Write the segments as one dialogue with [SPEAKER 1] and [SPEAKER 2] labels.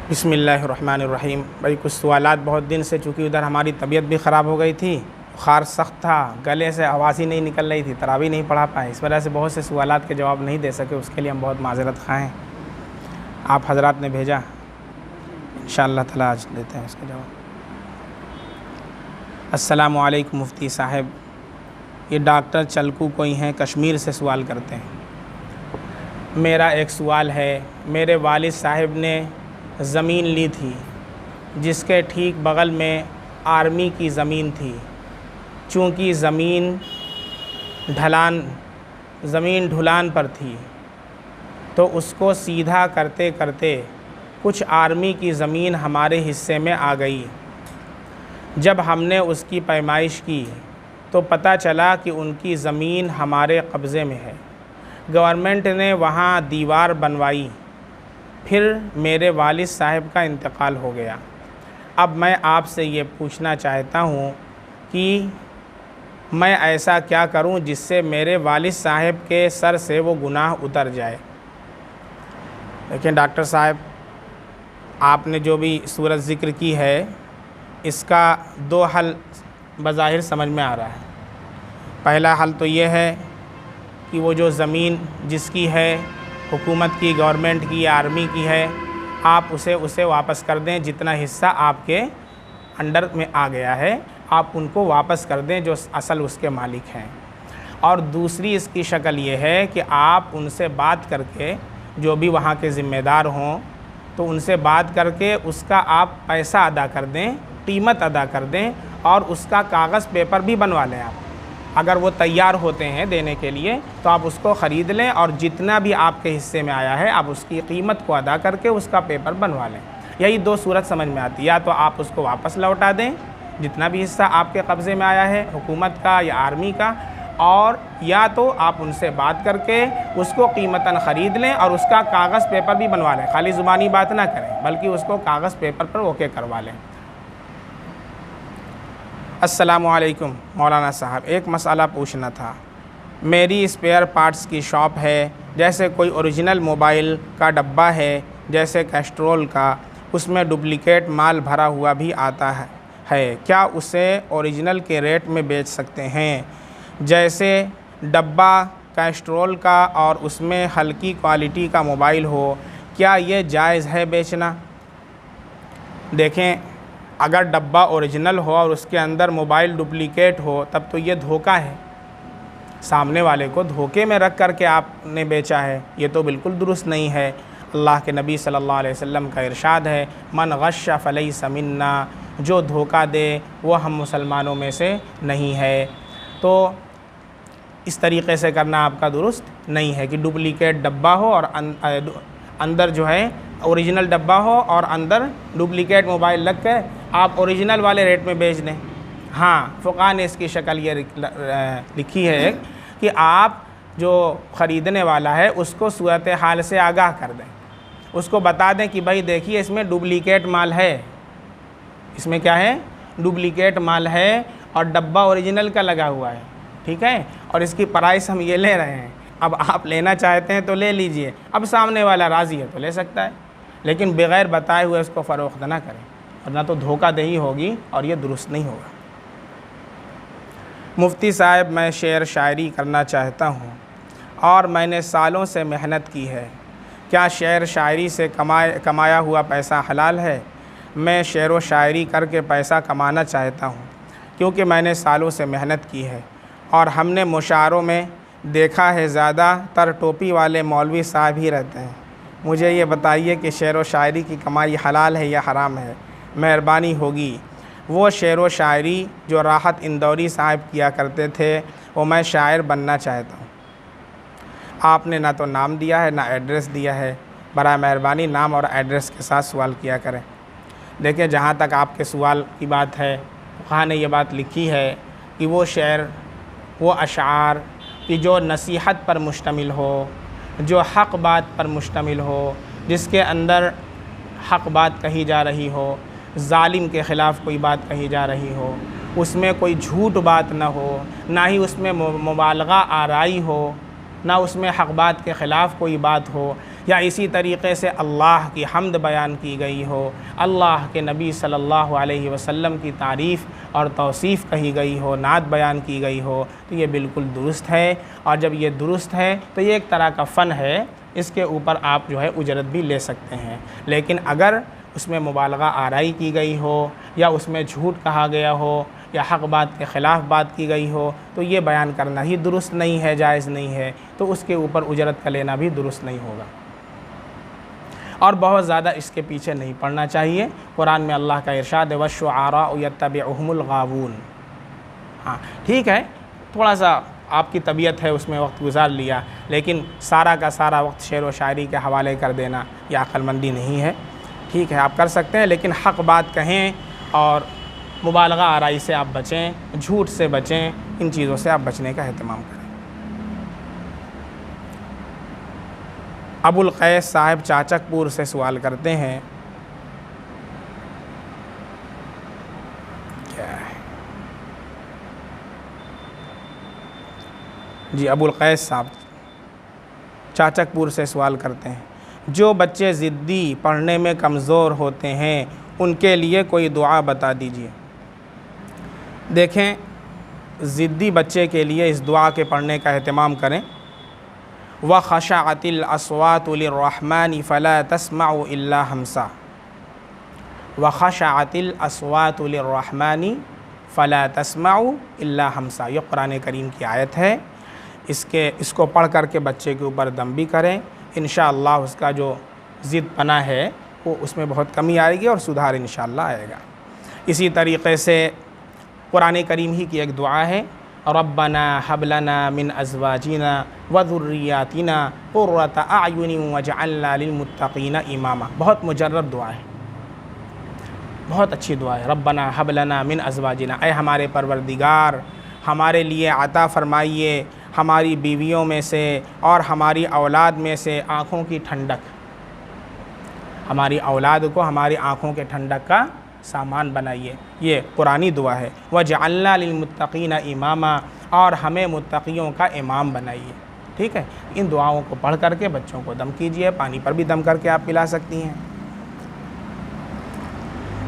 [SPEAKER 1] بسم اللہ الرحمن الرحیم۔ بھائی کچھ سوالات بہت دن سے، چونکہ ادھر ہماری طبیعت بھی خراب ہو گئی تھی، بخار سخت تھا، گلے سے آواز ہی نہیں نکل رہی تھی، تراویح نہیں پڑھا پائے، اس وجہ سے بہت سے سوالات کے جواب نہیں دے سکے، اس کے لیے ہم بہت معذرت خواہ ہیں۔ آپ حضرات نے بھیجا، انشاءاللہ تعالیٰ آج دیتے ہیں اس کے جواب۔ السلام علیکم مفتی صاحب، یہ ڈاکٹر چلکو کوئی ہیں، کشمیر سے سوال کرتے ہیں۔ میرا ایک سوال ہے، میرے والد صاحب نے زمین لی تھی جس کے ٹھیک بغل میں آرمی کی زمین تھی، چونکہ زمین ڈھلان پر تھی تو اس کو سیدھا کرتے کرتے کچھ آرمی کی زمین ہمارے حصے میں آ گئی۔ جب ہم نے اس کی پیمائش کی تو پتہ چلا کہ ان کی زمین ہمارے قبضے میں ہے۔ گورنمنٹ نے وہاں دیوار بنوائی، پھر میرے والد صاحب کا انتقال ہو گیا۔ اب میں آپ سے یہ پوچھنا چاہتا ہوں کہ میں ایسا کیا کروں جس سے میرے والد صاحب کے سر سے وہ گناہ اتر جائے؟ لیکن ڈاکٹر صاحب، آپ نے جو بھی صورت ذکر کی ہے اس کا دو حل بظاہر سمجھ میں آ رہا ہے۔ پہلا حل تو یہ ہے کہ وہ جو زمین جس کی ہے، حکومت کی، گورنمنٹ کی یا آرمی کی ہے، آپ اسے واپس کر دیں، جتنا حصہ آپ کے انڈر میں آ گیا ہے آپ ان کو واپس کر دیں جو اصل اس کے مالک ہیں۔ اور دوسری اس کی شکل یہ ہے کہ آپ ان سے بات کر کے، جو بھی وہاں کے ذمہ دار ہوں تو ان سے بات کر کے اس کا آپ پیسہ ادا کر دیں، قیمت ادا کر دیں، اور اس کا کاغذ پیپر بھی بنوا لیں۔ آپ اگر وہ تیار ہوتے ہیں دینے کے لیے تو آپ اس کو خرید لیں، اور جتنا بھی آپ کے حصے میں آیا ہے آپ اس کی قیمت کو ادا کر کے اس کا پیپر بنوا لیں۔ یہی دو صورت سمجھ میں آتی ہے، یا تو آپ اس کو واپس لوٹا دیں جتنا بھی حصہ آپ کے قبضے میں آیا ہے، حکومت کا یا آرمی کا، اور یا تو آپ ان سے بات کر کے اس کو قیمتاً خرید لیں اور اس کا کاغذ پیپر بھی بنوا لیں۔ خالی زبانی بات نہ کریں بلکہ اس کو کاغذ پیپر پر اوکے کروا لیں۔ السلام علیکم مولانا صاحب، ایک مسئلہ پوچھنا تھا۔ میری اسپیئر پارٹس کی شاپ ہے، جیسے کوئی اوریجنل موبائل کا ڈبہ ہے جیسے کیسٹرول کا، اس میں ڈپلیکیٹ مال بھرا ہوا بھی آتا ہے، کیا اسے اوریجنل کے ریٹ میں بیچ سکتے ہیں؟ جیسے ڈبہ کیسٹرول کا اور اس میں ہلکی کوالٹی کا موبائل ہو، کیا یہ جائز ہے بیچنا؟ دیکھیں، اگر ڈبہ اوریجنل ہو اور اس کے اندر موبائل ڈپلیکیٹ ہو تب تو یہ دھوکہ ہے، سامنے والے کو دھوکے میں رکھ کر کے آپ نے بیچا ہے، یہ تو بالکل درست نہیں ہے۔ اللہ کے نبی صلی اللہ علیہ وسلم کا ارشاد ہے، من غش فلیس منا، جو دھوکہ دے وہ ہم مسلمانوں میں سے نہیں ہے۔ تو اس طریقے سے کرنا آپ کا درست نہیں ہے کہ ڈپلیکیٹ ڈبہ ہو اور اندر جو ہے اوریجنل ڈبہ ہو اور اندر ڈپلیکیٹ موبائل لگ کے آپ اوریجنل والے ریٹ میں بیچ دیں۔ ہاں، فقہ نے اس کی شکل یہ لکھی ہے کہ آپ جو خریدنے والا ہے اس کو صورتحال سے آگاہ کر دیں، اس کو بتا دیں کہ بھائی دیکھیے اس میں ڈپلیکیٹ مال ہے، اس میں کیا ہے، ڈپلیکیٹ مال ہے اور ڈبہ اوریجنل کا لگا ہوا ہے، ٹھیک ہے، اور اس کی پرائس ہم یہ لے رہے ہیں، اب آپ لینا چاہتے ہیں تو لے لیجئے، اب سامنے والا راضی ہے تو لے سکتا ہے، لیکن بغیر بتائے ہوئے اس کو فروخت نہ کریں، ورنہ تو دھوکہ دہی ہوگی اور یہ درست نہیں ہوگا۔ مفتی صاحب، میں شعر شاعری کرنا چاہتا ہوں اور میں نے سالوں سے محنت کی ہے، کیا شعر شاعری سے کمایا ہوا پیسہ حلال ہے؟ میں شعر و شاعری کر کے پیسہ کمانا چاہتا ہوں کیونکہ میں نے سالوں سے محنت کی ہے، اور ہم نے مشاعروں میں دیکھا ہے زیادہ تر ٹوپی والے مولوی صاحب ہی رہتے ہیں۔ مجھے یہ بتائیے کہ شعر و شاعری کی کمائی حلال ہے یا حرام ہے؟ مہربانی ہوگی۔ وہ شعر و شاعری جو راحت اندوری صاحب کیا کرتے تھے وہ میں شاعر بننا چاہتا ہوں۔ آپ نے نہ تو نام دیا ہے نہ ایڈریس دیا ہے، برائے مہربانی نام اور ایڈریس کے ساتھ سوال کیا کریں۔ دیکھیں، جہاں تک آپ کے سوال کی بات ہے، فقہ نے یہ بات لکھی ہے کہ وہ شعر، وہ اشعار کہ جو نصیحت پر مشتمل ہو، جو حق بات پر مشتمل ہو، جس کے اندر حق بات کہی جا رہی ہو، ظالم کے خلاف کوئی بات کہی جا رہی ہو، اس میں کوئی جھوٹ بات نہ ہو، نہ ہی اس میں مبالغہ آرائی ہو، نہ اس میں حق بات کے خلاف کوئی بات ہو، یا اسی طریقے سے اللہ کی حمد بیان کی گئی ہو، اللہ کے نبی صلی اللہ علیہ وسلم کی تعریف اور توصیف کہی گئی ہو، نعت بیان کی گئی ہو، تو یہ بالکل درست ہے۔ اور جب یہ درست ہے تو یہ ایک طرح کا فن ہے، اس کے اوپر آپ جو ہے اجرت بھی لے سکتے ہیں۔ لیکن اگر اس میں مبالغہ آرائی کی گئی ہو، یا اس میں جھوٹ کہا گیا ہو، یا حق بات کے خلاف بات کی گئی ہو، تو یہ بیان کرنا ہی درست نہیں ہے، جائز نہیں ہے، تو اس کے اوپر اجرت کا لینا بھی درست نہیں ہوگا۔ اور بہت زیادہ اس کے پیچھے نہیں پڑنا چاہیے۔ قرآن میں اللہ کا ارشاد ہے وَالشُّعَرَاءُ يَتَّبِعُهُمُ الْغَاوُونَ۔ ہاں ٹھیک ہے، تھوڑا سا آپ کی طبیعت ہے، اس میں وقت گزار لیا، لیکن سارا کا سارا وقت شعر و شاعری کے حوالے کر دینا یہ عقل مندی نہیں ہے۔ ٹھیک ہے، آپ کر سکتے ہیں، لیکن حق بات کہیں اور مبالغہ آرائی سے آپ بچیں، جھوٹ سے بچیں، ان چیزوں سے آپ بچنے کا اہتمام کریں۔ ابو القیس صاحب چاچک پور سے سوال کرتے ہیں، کیا ہے جی، ابو القیس صاحب چاچک پور سے سوال کرتے ہیں، جو بچے ضدی پڑھنے میں کمزور ہوتے ہیں ان کے لیے کوئی دعا بتا دیجیے۔ دیکھیں، ضدی بچے کے لیے اس دعا کے پڑھنے کا اہتمام کریں، وَخَشَعَتِ الْأَصْوَاتُ لِلرَّحْمَنِ فَلَا تَسْمَعُ إِلَّا ہمسا۔ وَخَشَعَتِ الْأَصْوَاتُ لِلرَّحْمَنِ فَلَا تَسْمَعُ إِلَّا ہمسا، یہ قرآن کریم کی آیت ہے۔ اس کو پڑھ کر کے بچے کے اوپر دم بھی کریں، انشاءاللہ اس کا جو ضد پنا ہے وہ اس میں بہت کمی آئے گی اور سدھار انشاءاللہ آئے گا۔ اسی طریقے سے قرآن کریم ہی کی ایک دعا ہے، ربنا ہب لنا من ازواجنا وذریاتنا قرۃ اعین واجعلنا للمتقین اماما۔ بہت مجرب دعا ہے، بہت اچھی دعا ہے۔ ربنا ہب لنا من ازواجنا، اے ہمارے پروردگار ہمارے لیے عطا فرمائیے ہماری بیویوں میں سے اور ہماری اولاد میں سے آنکھوں کی ٹھنڈک، ہماری اولاد کو ہماری آنکھوں کے ٹھنڈک کا سامان بنائیے، یہ قرآنی دعا ہے۔ وَجَعَلْنَا لِلْمُتَّقِينَ إِمَامًا، اور ہمیں متقیوں کا امام بنائیے۔ ٹھیک ہے، ان دعاؤں کو پڑھ کر کے بچوں کو دم کیجیے، پانی پر بھی دم کر کے آپ پلا سکتی ہیں۔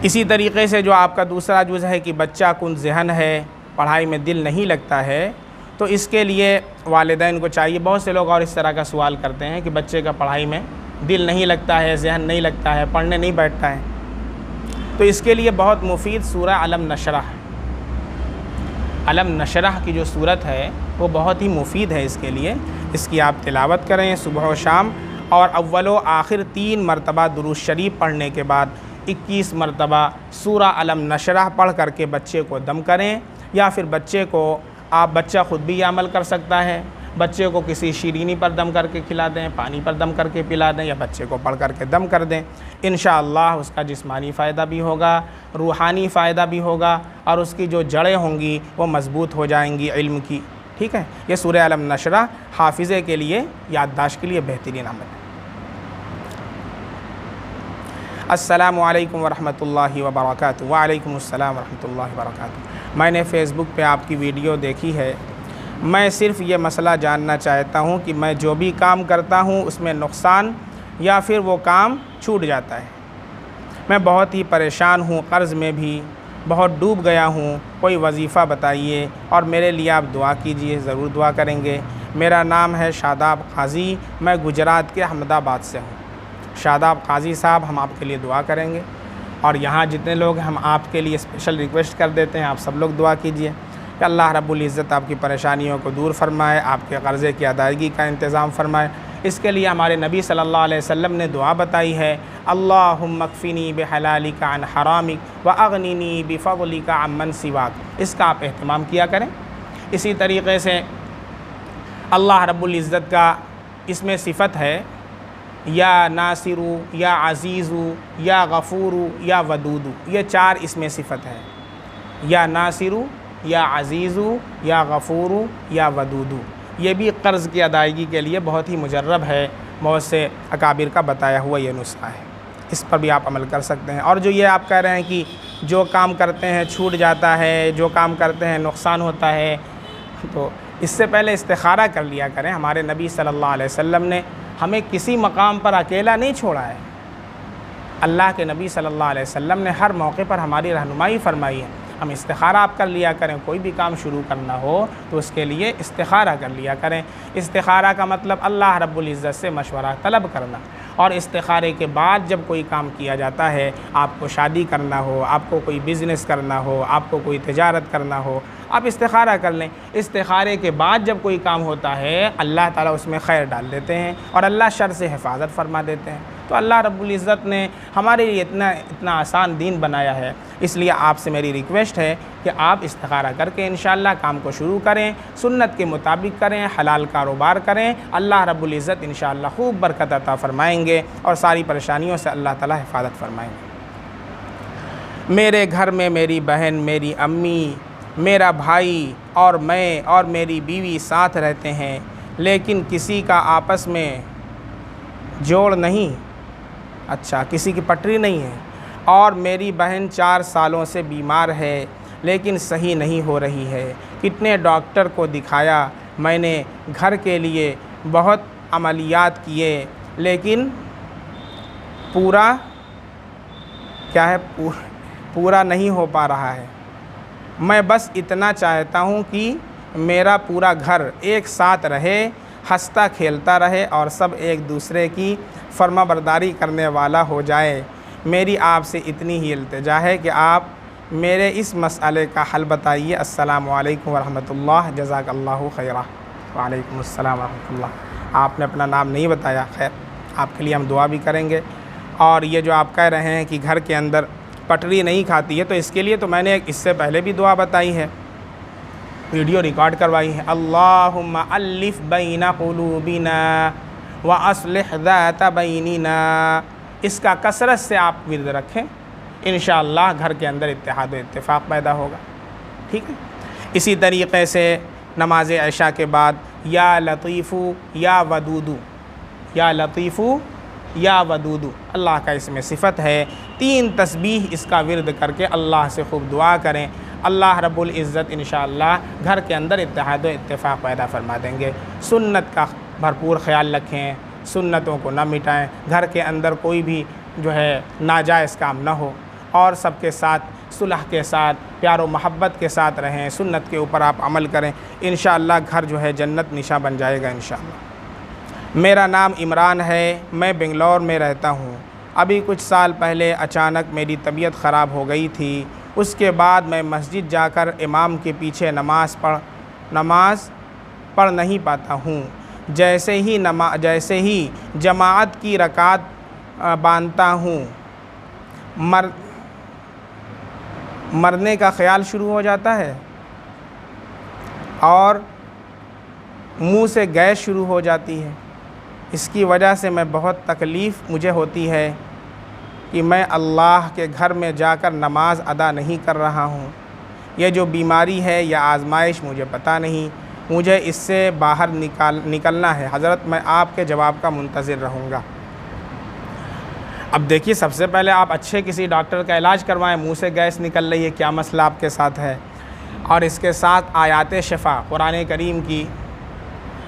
[SPEAKER 1] اسی طریقے سے جو آپ کا دوسرا جز ہے کہ بچہ کن ذہن ہے، پڑھائی میں دل نہیں لگتا ہے، تو اس کے لیے والدین کو چاہیے، بہت سے لوگ اور اس طرح کا سوال کرتے ہیں کہ بچے کا پڑھائی میں دل نہیں لگتا ہے، ذہن نہیں لگتا ہے، پڑھنے نہیں بیٹھتا ہے، تو اس کے لیے بہت مفید سورہ علم نشرح ہے۔ علم نشرح کی جو صورت ہے وہ بہت ہی مفید ہے اس کے لیے، اس کی آپ تلاوت کریں صبح و شام، اور اول و آخر 3 مرتبہ درود شریف پڑھنے کے بعد 21 مرتبہ سورہ علم نشرح پڑھ کر کے بچے کو دم کریں، یا پھر بچہ خود بھی یہ عمل کر سکتا ہے، بچے کو کسی شیرینی پر دم کر کے کھلا دیں، پانی پر دم کر کے پلا دیں، یا بچے کو پڑھ کر کے دم کر دیں، انشاءاللہ اس کا جسمانی فائدہ بھی ہوگا، روحانی فائدہ بھی ہوگا، اور اس کی جو جڑیں ہوں گی وہ مضبوط ہو جائیں گی علم کی۔ ٹھیک ہے، یہ سورہ علم نشرح حافظے کے لیے، یادداشت کے لیے بہترین عمل ہے۔ السلام علیکم ورحمۃ اللہ وبرکاتہ۔ وعلیکم السلام ورحمۃ اللہ وبرکاتہ۔ میں نے فیس بک پہ آپ کی ویڈیو دیکھی ہے، میں صرف یہ مسئلہ جاننا چاہتا ہوں کہ میں جو بھی کام کرتا ہوں اس میں نقصان یا پھر وہ کام چھوٹ جاتا ہے۔ میں بہت ہی پریشان ہوں، قرض میں بھی بہت ڈوب گیا ہوں، کوئی وظیفہ بتائیے اور میرے لیے آپ دعا کیجیے، ضرور دعا کریں گے۔ میرا نام ہے شاداب قاضی، میں گجرات کے احمد آباد سے ہوں۔ شاداب قاضی صاحب، ہم آپ کے لیے دعا کریں گے، اور یہاں جتنے لوگ ہم آپ کے لیے اسپیشل ریکویسٹ کر دیتے ہیں، آپ سب لوگ دعا کیجیے کہ اللہ رب العزت آپ کی پریشانیوں کو دور فرمائے، آپ کے قرضے کی ادائیگی کا انتظام فرمائے۔ اس کے لیے ہمارے نبی صلی اللہ علیہ وسلم نے دعا بتائی ہے، اللہم اکفنی بحلالک عن حرامک واغننی بفضلک عمن سواک۔ اس کا آپ اہتمام کیا کریں۔ اسی طریقے سے اللہ رب العزت کا اس میں صفت ہے یا ناصرو، یا عزیزو، یا غفورو، یا ودودو، یہ 4 اس میں صفت ہے، یا ناصرو، یا عزیزو، یا غفورو، یا ودودو۔ یہ بھی قرض کی ادائیگی کے لیے بہت ہی مجرب ہے، بہت سے اکابر کا بتایا ہوا یہ نسخہ ہے، اس پر بھی آپ عمل کر سکتے ہیں۔ اور جو یہ آپ کہہ رہے ہیں کہ جو کام کرتے ہیں چھوٹ جاتا ہے، جو کام کرتے ہیں نقصان ہوتا ہے، تو اس سے پہلے استخارہ کر لیا کریں۔ ہمارے نبی صلی اللہ علیہ وسلم نے ہمیں کسی مقام پر اکیلا نہیں چھوڑا ہے۔ اللہ کے نبی صلی اللہ علیہ وسلم نے ہر موقع پر ہماری رہنمائی فرمائی ہے۔ ہم استخارہ آپ کر لیا کریں، کوئی بھی کام شروع کرنا ہو تو اس کے لیے استخارہ کر لیا کریں۔ استخارہ کا مطلب اللہ رب العزت سے مشورہ طلب کرنا، اور استخارے کے بعد جب کوئی کام کیا جاتا ہے، آپ کو شادی کرنا ہو، آپ کو کوئی بزنس کرنا ہو، آپ کو کوئی تجارت کرنا ہو، آپ استخارہ کر لیں۔ استخارے کے بعد جب کوئی کام ہوتا ہے اللہ تعالیٰ اس میں خیر ڈال دیتے ہیں اور اللہ شر سے حفاظت فرما دیتے ہیں۔ تو اللہ رب العزت نے ہمارے لیے اتنا آسان دین بنایا ہے، اس لیے آپ سے میری ریکویسٹ ہے کہ آپ استخارہ کر کے انشاءاللہ کام کو شروع کریں، سنت کے مطابق کریں، حلال کاروبار کریں، اللہ رب العزت انشاءاللہ خوب برکت عطا فرمائیں گے اور ساری پریشانیوں سے اللہ تعالیٰ حفاظت فرمائیں گے۔ میرے گھر میں میری بہن، میری امی، میرا بھائی اور میں اور میری بیوی ساتھ رہتے ہیں، لیکن کسی کا آپس میں جوڑ نہیں، اچھا کسی کی پٹری نہیں ہے، اور میری بہن 4 سالوں سے بیمار ہے لیکن صحیح نہیں ہو رہی ہے۔ کتنے ڈاکٹر کو دکھایا، میں نے گھر کے لیے بہت عملیات کیے لیکن پورا نہیں ہو پا رہا ہے۔ میں بس اتنا چاہتا ہوں کہ میرا پورا گھر ایک ساتھ رہے، ہنستا کھیلتا رہے اور سب ایک دوسرے کی فرما برداری کرنے والا ہو جائے۔ میری آپ سے اتنی ہی التجا ہے کہ آپ میرے اس مسئلے کا حل بتائیے۔ السلام علیکم ورحمۃ اللہ، جزاک اللہ خیرہ۔ وعلیکم السلام ورحمۃ اللہ۔ آپ نے اپنا نام نہیں بتایا، خیر آپ کے لیے ہم دعا بھی کریں گے۔ اور یہ جو آپ کہہ رہے ہیں کہ گھر کے اندر پٹری نہیں کھاتی ہے، تو اس کے لیے تو میں نے اس سے پہلے بھی دعا بتائی ہے، ویڈیو ریکارڈ کروائی ہے۔ اللہم الف بین قلوبنا واصلح ذات بیننا، اس کا کثرت سے آپ ورد رکھیں، انشاءاللہ گھر کے اندر اتحاد و اتفاق پیدا ہوگا، ٹھیک ہے۔ اسی طریقے سے نماز عشاء کے بعد یا لطیفو یا ودودو، یا لطیفو یا ودودو اللہ کا اس میں صفت ہے۔ 3 تسبیح اس کا ورد کر کے اللہ سے خوب دعا کریں، اللہ رب العزت انشاءاللہ گھر کے اندر اتحاد و اتفاق پیدا فرما دیں گے۔ سنت کا بھرپور خیال رکھیں، سنتوں کو نہ مٹائیں، گھر کے اندر کوئی بھی جو ہے ناجائز کام نہ ہو، اور سب کے ساتھ صلح کے ساتھ پیار و محبت کے ساتھ رہیں، سنت کے اوپر آپ عمل کریں، انشاءاللہ گھر جو ہے جنت نشاں بن جائے گا انشاءاللہ۔ میرا نام عمران ہے، میں بنگلور میں رہتا ہوں۔ ابھی کچھ سال پہلے اچانک میری طبیعت خراب ہو گئی تھی، اس کے بعد میں مسجد جا کر امام کے پیچھے نماز پڑھ نہیں پاتا ہوں۔ جیسے ہی جماعت کی رکعت باندھتا ہوں مرنے کا خیال شروع ہو جاتا ہے اور منہ سے گیس شروع ہو جاتی ہے۔ اس کی وجہ سے میں بہت تکلیف مجھے ہوتی ہے کہ میں اللہ کے گھر میں جا کر نماز ادا نہیں کر رہا ہوں۔ یہ جو بیماری ہے یا آزمائش مجھے پتہ نہیں، مجھے اس سے باہر نکلنا ہے، حضرت میں آپ کے جواب کا منتظر رہوں گا۔ اب دیکھیے، سب سے پہلے آپ اچھے کسی ڈاکٹر کا علاج کروائیں، منہ سے گیس نکل رہی ہے، کیا مسئلہ آپ کے ساتھ ہے؟ اور اس کے ساتھ آیات شفا، قرآن کریم کی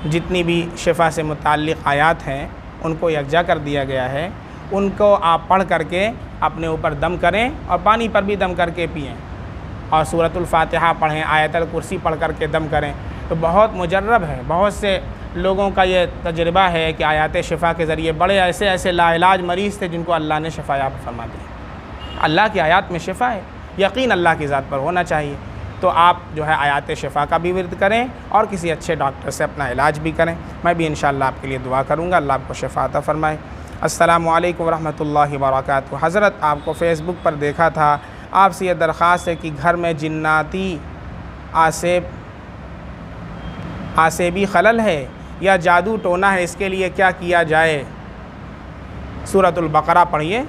[SPEAKER 1] جتنی بھی شفا سے متعلق آیات ہیں ان کو یکجا کر دیا گیا ہے، ان کو آپ پڑھ کر کے اپنے اوپر دم کریں اور پانی پر بھی دم کر کے پئیں، اور سورۃ الفاتحہ پڑھیں، آیت الکرسی پڑھ کر کے دم کریں۔ تو بہت مجرب ہے، بہت سے لوگوں کا یہ تجربہ ہے کہ آیات شفا کے ذریعے بڑے ایسے لا علاج مریض تھے جن کو اللہ نے شفا یاب فرما دی۔ اللہ کی آیات میں شفا ہے، یقین اللہ کی ذات پر ہونا چاہیے۔ تو آپ جو ہے آیات شفا کا بھی ورد کریں اور کسی اچھے ڈاکٹر سے اپنا علاج بھی کریں۔ میں بھی انشاءاللہ آپ کے لیے دعا کروں گا، اللہ آپ کو شفا عطا فرمائے۔ السلام علیکم ورحمۃ اللہ وبرکاتہ۔ حضرت آپ کو فیس بک پر دیکھا تھا، آپ سے یہ درخواست ہے کہ گھر میں جناتی آسیبی خلل ہے یا جادو ٹونا ہے، اس کے لیے کیا کیا جائے؟ سورۃ البقرہ پڑھیے،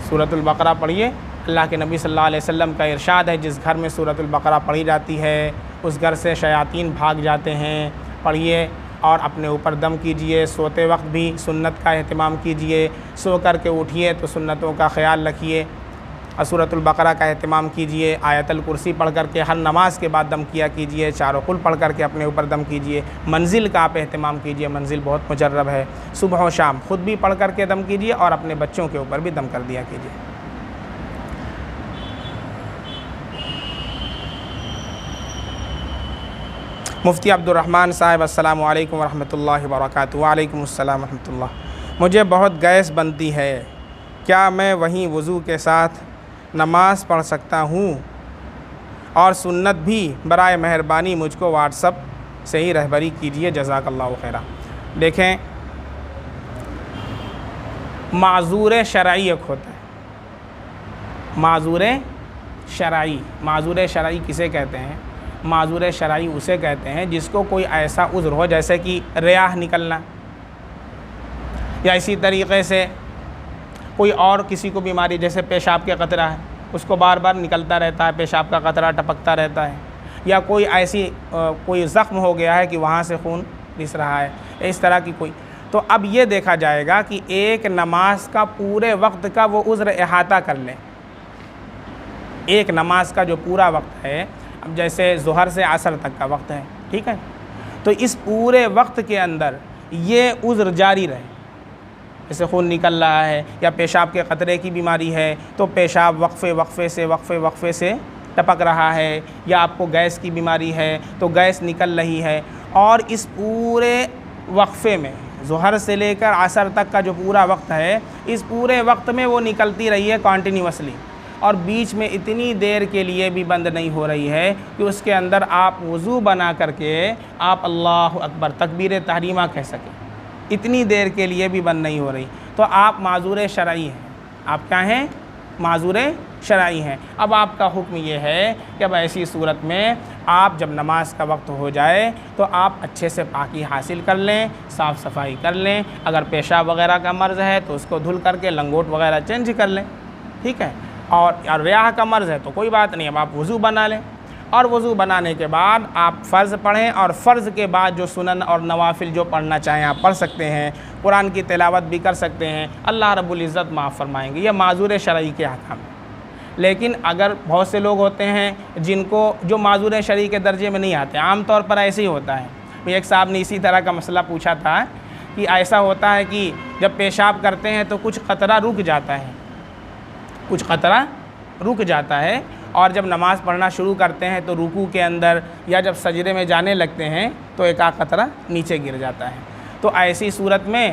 [SPEAKER 1] سورۃ البقرہ پڑھیے۔ اللہ کے نبی صلی اللہ علیہ وسلم کا ارشاد ہے، جس گھر میں سورۃ البقرہ پڑھی جاتی ہے اس گھر سے شیاطین بھاگ جاتے ہیں۔ پڑھیے اور اپنے اوپر دم کیجئے، سوتے وقت بھی سنت کا اہتمام کیجئے، سو کر کے اٹھیے تو سنتوں کا خیال رکھیے، اور سورۃ البقرہ کا اہتمام کیجئے، آیت الکرسی پڑھ کر کے ہر نماز کے بعد دم کیا کیجئے، چاروں قل پڑھ کر کے اپنے اوپر دم کیجئے، منزل کا آپ اہتمام کیجئے، منزل بہت مجرب ہے، صبح و شام خود بھی پڑھ کر کے دم کیجئے اور اپنے بچوں کے اوپر بھی دم کر دیا کیجئے۔ مفتی عبد الرحمن صاحب السلام علیکم ورحمۃ اللہ وبرکاتہ۔ وعلیکم السلام ورحمۃ اللہ۔ مجھے بہت گیس بنتی ہے، کیا میں وہیں وضو کے ساتھ نماز پڑھ سکتا ہوں؟ اور سنت بھی برائے مہربانی مجھ کو واٹس ایپ سے ہی رہبری کیجیے، جزاک اللہ خیرہ۔ دیکھیں، معذور شرعی ایک ہوتا ہے، معذور شرعی۔ معذور شرعی کسے کہتے ہیں؟ معذور شرعی اسے کہتے ہیں جس کو کوئی ایسا عذر ہو، جیسے کہ ریاح نکلنا، یا اسی طریقے سے کوئی اور کسی کو بیماری جیسے پیشاب کے قطرہ ہے، اس کو بار بار نکلتا رہتا ہے، پیشاب کا قطرہ ٹپکتا رہتا ہے، یا کوئی ایسی کوئی زخم ہو گیا ہے کہ وہاں سے خون رس رہا ہے، اس طرح کی کوئی، تو اب یہ دیکھا جائے گا کہ ایک نماز کا پورے وقت کا وہ عذر احاطہ کر لیں۔ ایک نماز کا جو پورا وقت ہے، اب جیسے ظہر سے عصر تک کا وقت ہے، ٹھیک ہے، تو اس پورے وقت کے اندر یہ عذر جاری رہے، جیسے خون نکل رہا ہے یا پیشاب کے قطرے کی بیماری ہے تو پیشاب وقفے سے ٹپک رہا ہے، یا آپ کو گیس کی بیماری ہے تو گیس نکل رہی ہے، اور اس پورے وقفے میں ظہر سے لے کر عصر تک کا جو پورا وقت ہے، اس پورے وقت میں وہ نکلتی رہی ہے کنٹینیوسلی، اور بیچ میں اتنی دیر کے لیے بھی بند نہیں ہو رہی ہے کہ اس کے اندر آپ وضو بنا کر کے آپ اللہ اکبر تکبیر تحریمہ کہہ سکیں، اتنی دیر کے لیے بھی بند نہیں ہو رہی، تو آپ معذور شرعی ہیں۔ آپ کیا ہیں؟ معذور شرعی ہیں۔ اب آپ کا حکم یہ ہے کہ اب ایسی صورت میں آپ جب نماز کا وقت ہو جائے تو آپ اچھے سے پاکی حاصل کر لیں، صاف صفائی کر لیں، اگر پیشاب وغیرہ کا مرض ہے تو اس کو دھل کر کے لنگوٹ وغیرہ چینج کر لیں، ٹھیک ہے، اور ریاح کا مرض ہے تو کوئی بات نہیں، اب آپ وضو بنا لیں، اور وضو بنانے کے بعد آپ فرض پڑھیں، اور فرض کے بعد جو سنن اور نوافل جو پڑھنا چاہیں آپ پڑھ سکتے ہیں، قرآن کی تلاوت بھی کر سکتے ہیں، اللہ رب العزت معاف فرمائیں گے۔ یہ معذور شرعی کے احکام ہیں۔ لیکن اگر بہت سے لوگ ہوتے ہیں جن کو جو معذور شرعی کے درجے میں نہیں آتے، عام طور پر ایسے ہی ہوتا ہے۔ ایک صاحب نے اسی طرح کا مسئلہ پوچھا تھا کہ ایسا ہوتا ہے کہ جب پیشاب کرتے ہیں تو کچھ قطرہ رک جاتا ہے، کچھ قطرہ رک جاتا ہے، اور جب نماز پڑھنا شروع کرتے ہیں تو رکوع کے اندر یا جب سجدے میں جانے لگتے ہیں تو ایک آدھ قطرہ نیچے گر جاتا ہے۔ تو ایسی صورت میں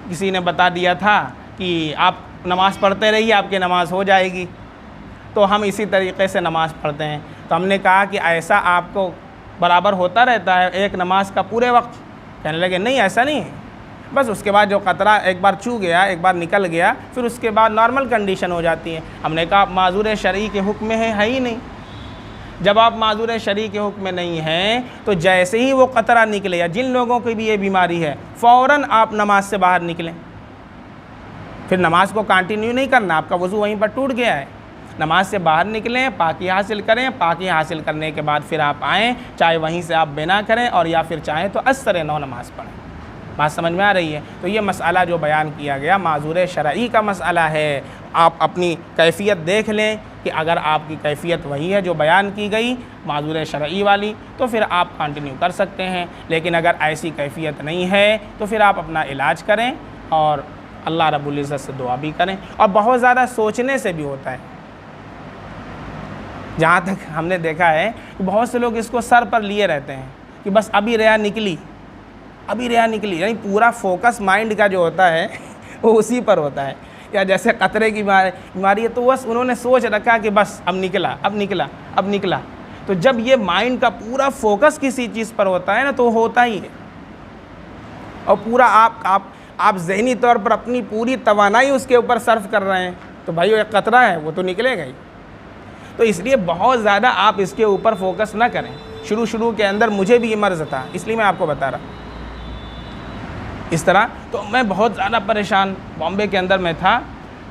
[SPEAKER 1] کسی نے بتا دیا تھا کہ آپ نماز پڑھتے رہیے، آپ کی نماز ہو جائے گی، تو ہم اسی طریقے سے نماز پڑھتے ہیں۔ تو ہم نے کہا کہ ایسا آپ کو برابر ہوتا رہتا ہے ایک نماز کا پورے وقت؟ کہنے لگے نہیں، ایسا نہیں ہے، بس اس کے بعد جو قطرہ ایک بار چو گیا، ایک بار نکل گیا، پھر اس کے بعد نارمل کنڈیشن ہو جاتی ہے۔ ہم نے کہا معذور شرعی کے حکم میں ہے ہی نہیں۔ جب آپ معذور شرعی کے حکم میں نہیں ہیں تو جیسے ہی وہ قطرہ نکلے، یا جن لوگوں کی بھی یہ بیماری ہے، فوراً آپ نماز سے باہر نکلیں، پھر نماز کو کنٹینیو نہیں کرنا، آپ کا وضو وہیں پر ٹوٹ گیا ہے، نماز سے باہر نکلیں، پاکی حاصل کریں، پاکی حاصل کرنے کے بعد پھر آپ آئیں، چاہے وہیں سے آپ بنا کریں اور یا پھر چاہیں تو عصر نو نماز پڑھیں۔ بات سمجھ میں آ رہی ہے؟ تو یہ مسئلہ جو بیان کیا گیا معذور شرعی کا مسئلہ ہے۔ آپ اپنی کیفیت دیکھ لیں کہ اگر آپ کی کیفیت وہی ہے جو بیان کی گئی معذور شرعی والی تو پھر آپ کنٹینیو کر سکتے ہیں، لیکن اگر ایسی کیفیت نہیں ہے تو پھر آپ اپنا علاج کریں اور اللہ رب العزت سے دعا بھی کریں۔ اور بہت زیادہ سوچنے سے بھی ہوتا ہے، جہاں تک ہم نے دیکھا ہے کہ بہت سے لوگ اس کو سر پر لیے رہتے ہیں کہ بس ابھی ریا نکلی، یعنی پورا فوکس مائنڈ کا جو ہوتا ہے وہ اسی پر ہوتا ہے۔ یا جیسے قطرے کی بیماری ہے تو بس انہوں نے سوچ رکھا کہ بس اب نکلا، تو جب یہ مائنڈ کا پورا فوکس کسی چیز پر ہوتا ہے نا تو ہوتا ہی ہے، اور پورا آپ ذہنی طور پر اپنی پوری توانائی اس کے اوپر صرف کر رہے ہیں تو بھائی ایک قطرہ ہے وہ تو نکلے گا ہی۔ تو اس لیے بہت زیادہ آپ اس کے اوپر فوکس نہ کریں۔ شروع کے اندر مجھے بھی یہ مرض تھا، اس لیے میں آپ کو بتا رہا ہوں۔ اس طرح تو میں بہت زیادہ پریشان، بامبے کے اندر میں تھا،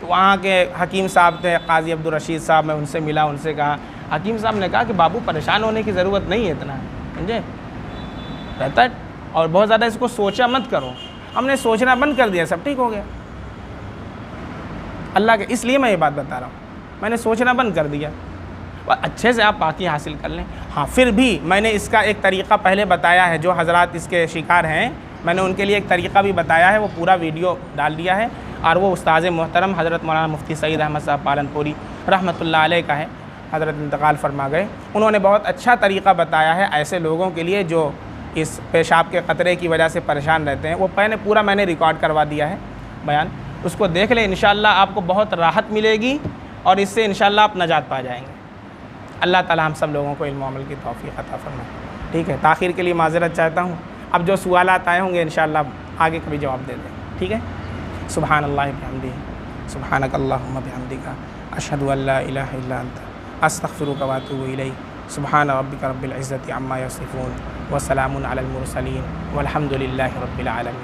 [SPEAKER 1] تو وہاں کے حکیم صاحب تھے قاضی عبدالرشید صاحب، میں ان سے ملا، ان سے کہا، حکیم صاحب نے کہا کہ بابو پریشان ہونے کی ضرورت نہیں ہے، اتنا سمجھے رہتا ہے، اور بہت زیادہ اس کو سوچا مت کرو۔ ہم نے سوچنا بند کر دیا، سب ٹھیک ہو گیا اللہ کے، اس لیے میں یہ بات بتا رہا ہوں۔ میں نے سوچنا بند کر دیا، اچھے سے آپ پاکی حاصل کر لیں۔ ہاں پھر بھی میں نے اس کا ایک طریقہ پہلے بتایا ہے، جو حضرات اس کے شکار ہیں میں نے ان کے لیے ایک طریقہ بھی بتایا ہے، وہ پورا ویڈیو ڈال دیا ہے، اور وہ استاذ محترم حضرت مولانا مفتی سعید احمد صاحب پالنپوری رحمۃ اللہ علیہ کا ہے، حضرت انتقال فرما گئے۔ انہوں نے بہت اچھا طریقہ بتایا ہے ایسے لوگوں کے لیے جو اس پیشاب کے قطرے کی وجہ سے پریشان رہتے ہیں، وہ پورا میں نے ریکارڈ کروا دیا ہے بیان، اس کو دیکھ لیں، انشاءاللہ آپ کو بہت راحت ملے گی اور اس سے انشاءاللہ آپ نجات پا جائیں گے۔ اللہ تعالی ہم سب لوگوں کو علم و عمل کی توفیق عطا فرمائے۔ ٹھیک ہے، تاخیر کے لیے معذرت چاہتا ہوں، اب جو سوالات آئے ہوں گے انشاءاللہ آگے کبھی جواب دے دیں، ٹھیک ہے۔ سبحان اللہ بحمدہ، سبحانک اللہم بحمدک، اشہد ان لا الہ الا انت، استغفرک و اتوب الیک۔ سبحان ربک رب العزۃ عما یصفون، وسلام علی المرسلین، والحمد للہ رب العالمین۔